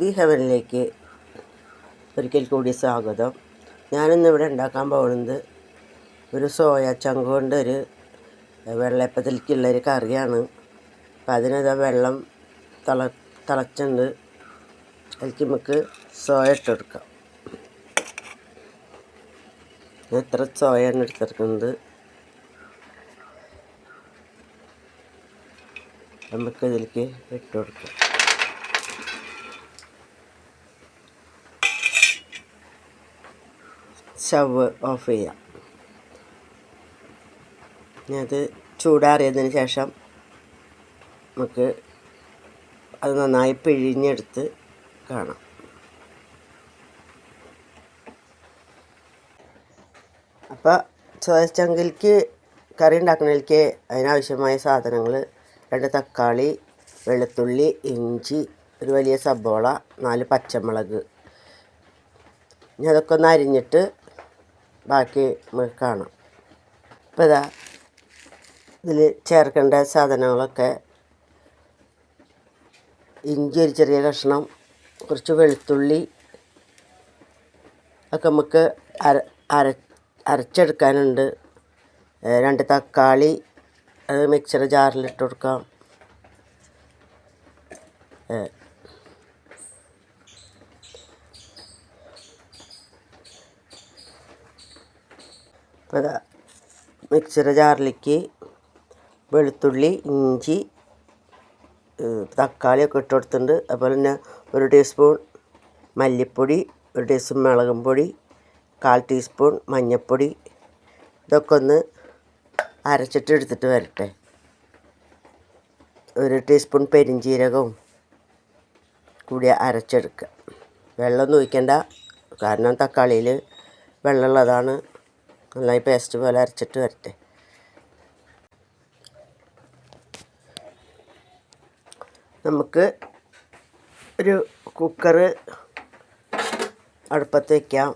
ഈ ഹെവനിലേക്ക് ഒരിക്കൽ കൂടി സ്വാഗതം. ഞാനിന്നിവിടെ ഉണ്ടാക്കാൻ പോകുന്നത് ഒരു സോയ ചങ്ക് കൊണ്ട് ഒരു വെള്ളയപ്പത്തിലേക്കുള്ളൊരു കറിയാണ്. അപ്പം അതിനത് വെള്ളം തിളച്ചുണ്ട്. അതിലേക്ക് നമുക്ക് സോയ ഇട്ട് കൊടുക്കാം. എത്ര സോയാണ് എടുത്തിരിക്കുന്നത് നമുക്ക് ഇതിലേക്ക് ഇട്ട് കൊടുക്കാം. സ്റ്റവ് ഓഫ് ചെയ്യാം. ഇനി അത് ചൂടാറിയതിന് ശേഷം നമുക്ക് അത് നന്നായി പിഴിഞ്ഞെടുത്ത് കാണാം. അപ്പോൾ സോയ ചങ്കിലേക്ക് കറി ഉണ്ടാക്കുന്നതിലേക്ക് അതിനാവശ്യമായ സാധനങ്ങൾ: 2 തക്കാളി, വെളുത്തുള്ളി, ഇഞ്ചി, ഒരു വലിയ സബോള, 4 പച്ചമുളക്. ഇനി അതൊക്കെ ഒന്ന് അരിഞ്ഞിട്ട് ബാക്കി നമുക്ക് കാണാം. അപ്പോൾ ഇതാ ഇതിൽ ചേർക്കേണ്ട സാധനങ്ങളൊക്കെ: ഇഞ്ചി ഒരു ചെറിയ കഷ്ണം, കുറച്ച് വെളുത്തുള്ളി ഒക്കെ നമുക്ക് അരച്ചെടുക്കാനുണ്ട്. 2 തക്കാളി അത് മിക്സർ ജാറിലിട്ട് കൊടുക്കാം. അപ്പോൾ മിക്സർ ജാറിലേക്ക് വെളുത്തുള്ളി, ഇഞ്ചി, തക്കാളിയൊക്കെ ഇട്ട് കൊടുത്തിട്ടുണ്ട്. അതുപോലെ തന്നെ 1 ടീസ്പൂൺ മല്ലിപ്പൊടി, 1 ടീസ്പൂൺ മുളകും പൊടി, 1/4 ടീസ്പൂൺ മഞ്ഞൾപ്പൊടി. ഇതൊക്കെ ഒന്ന് അരച്ചിട്ട് എടുത്തിട്ട് വരട്ടെ. 1 ടീസ്പൂൺ പെരിഞ്ജീരകവും കൂടി അരച്ചെടുക്കുക. വെള്ളമൊന്നും ഒഴിക്കണ്ട, കാരണം തക്കാളിയിൽ വെള്ളമുള്ളതാണ്. നന്നായി പേസ്റ്റ് പോലെ അരച്ചിട്ട് വരട്ടെ. നമുക്ക് ഒരു കുക്കറ് അടുപ്പത്ത് വയ്ക്കാം.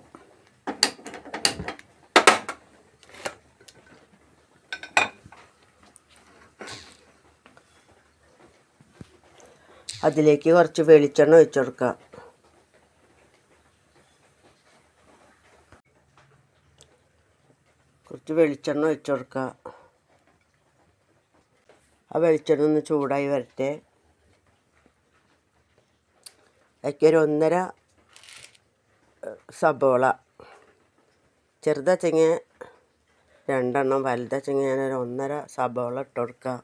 അതിലേക്ക് കുറച്ച് വെളിച്ചെണ്ണ ഒഴിച്ചു കൊടുക്കാം. ആ വെളിച്ചെണ്ണ ഒന്ന് ചൂടായി വരട്ടെ. അതിലേക്ക് 1.5 സബോള, ചെറുതച്ചെങ്ങ 2 എണ്ണം, വലുതച്ചെങ്ങ ഞാൻ 1.5 സബോള ഇട്ട് കൊടുക്കുക.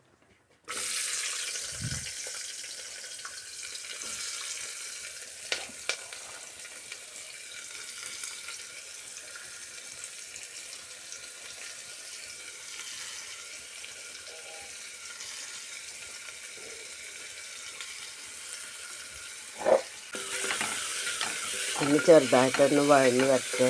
ഒന്ന് ചെറുതായിട്ടൊന്ന് വഴഞ്ഞ് വരട്ടെ.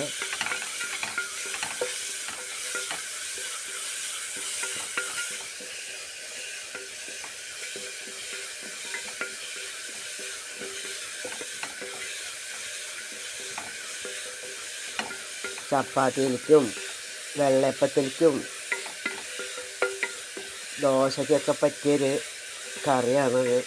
ചപ്പാത്തിയിലേക്കും വെള്ളയപ്പത്തിലേക്കും ദോശയ്ക്കൊക്കെ പറ്റിയൊരു കറിയാണത്.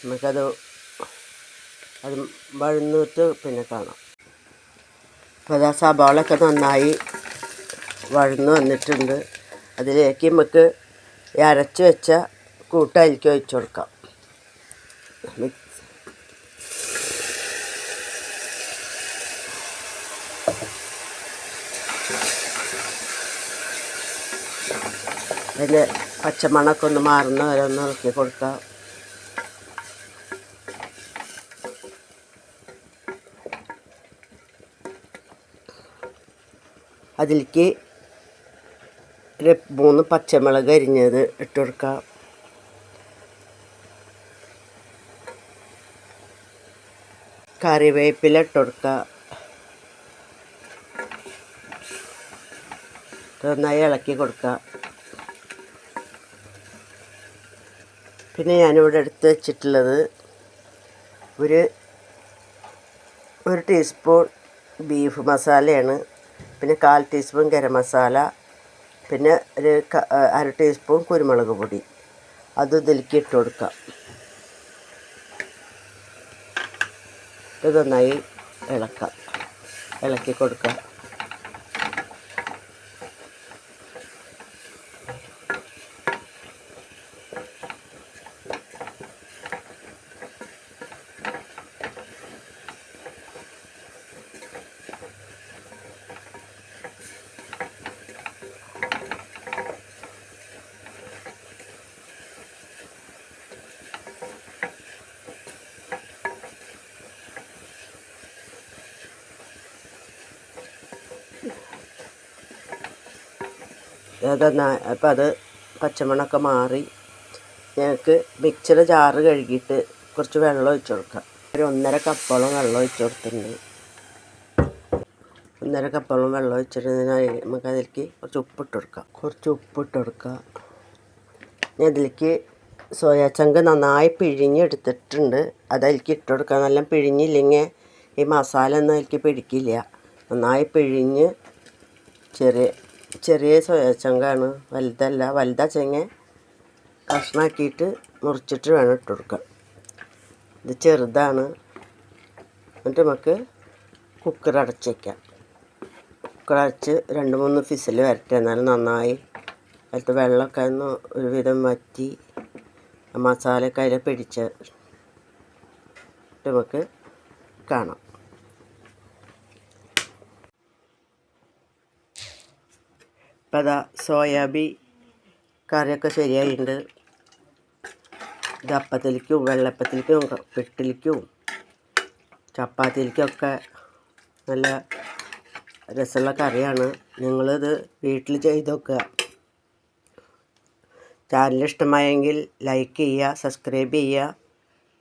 നമുക്കത് വഴന്നിട്ട് പിന്നെ കാണാം. അപ്പോൾ അത് സവാളയൊക്കെ നന്നായി വഴന്ന് വന്നിട്ടുണ്ട്. അതിലേക്ക് നമുക്ക് അരച്ച് വെച്ച കൂട്ടതിലേക്ക് ഒഴിച്ചു കൊടുക്കാം. അതിൻ്റെ പച്ചമണമൊക്കെ ഒന്ന് മാറുന്ന വരെ ഒന്ന് ഇളക്കി കൊടുക്കാം. അതിലേക്ക് 3 പച്ചമുളക് അരിഞ്ഞത് ഇട്ട് കൊടുക്കാം. കറിവേപ്പില ഇട്ട് കൊടുക്കുക. നന്നായി ഇളക്കി കൊടുക്കുക. പിന്നെ ഞാനിവിടെ എടുത്ത് വെച്ചിട്ടുള്ളത് ഒരു ടീസ്പൂൺ ബീഫ് മസാലയാണ്. പിന്നെ 1/4 ടീസ്പൂൺ ഗരം മസാല, പിന്നെ ഒരു 1/2 ടീസ്പൂൺ കുരുമുളക് പൊടി. അത് ഇതിലേക്ക് ഇട്ട് കൊടുക്കാം. ഇത് നന്നായി ഇളക്കി കൊടുക്കാം. അപ്പോൾ അത് പച്ചമണമൊക്കെ മാറി ഞങ്ങൾക്ക് മിക്സിയുടെ ജാറ് കഴുകിയിട്ട് കുറച്ച് വെള്ളം ഒഴിച്ച് കൊടുക്കാം. ഒരു 1.5 കപ്പോളം വെള്ളം ഒഴിച്ച് കൊടുത്തിട്ടുണ്ട്. 1.5 കപ്പോളം വെള്ളം ഒഴിച്ചിട്ടുണ്ടെങ്കിൽ നമുക്ക് അതിലേക്ക് കുറച്ച് ഉപ്പിട്ട് കൊടുക്കാം. ഞാൻ ഇതിലേക്ക് സോയാ ചങ്ക് നന്നായി പിഴിഞ്ഞെടുത്തിട്ടുണ്ട്. അതിലേക്ക് ഇട്ട് കൊടുക്കാം. നല്ല പിഴിഞ്ഞില്ലെങ്കിൽ ഈ മസാല ഒന്നും അതിലേക്ക് പിടിക്കില്ല. നന്നായി പിഴിഞ്ഞ് ചെറിയ സോയാ ചങ്കാണ്, വലുതല്ല. വലുതാച്ചെങ്കിൽ കഷ്ണാക്കിയിട്ട് മുറിച്ചിട്ട് വേണം ഇട്ട് കൊടുക്കാൻ. ഇത് ചെറുതാണ്. എന്നിട്ട് നമുക്ക് കുക്കർ അടച്ച് വയ്ക്കാം. കുക്കർ അടച്ച് 2-3 വിസിൽ വരട്ടെ. എന്നാലും നന്നായി അതിലത്തെ വെള്ളമൊക്കെ ഒന്ന് ഒരുവിധം വറ്റി മസാലയൊക്കെ അതിൽ പിടിച്ച് നമുക്ക് കാണാം. ഇപ്പം അതാ സോയാബീൻ കറിയൊക്കെ ശരിയായിട്ടുണ്ട്. ഇത് അപ്പത്തിലേക്കും വെള്ളപ്പത്തിലേക്കും പിട്ടിലേക്കും ചപ്പാത്തിലേക്കൊക്കെ നല്ല രസമുള്ള കറിയാണ്. നിങ്ങളിത് വീട്ടിൽ ചെയ്ത് നോക്കുക. ചാനൽ ഇഷ്ടമായെങ്കിൽ ലൈക്ക് ചെയ്യുക, സബ്സ്ക്രൈബ് ചെയ്യുക,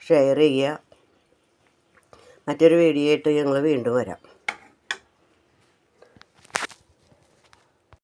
ഷെയർ ചെയ്യുക. മറ്റൊരു വീഡിയോ ആയിട്ട് ഞങ്ങൾ വീണ്ടും വരാം.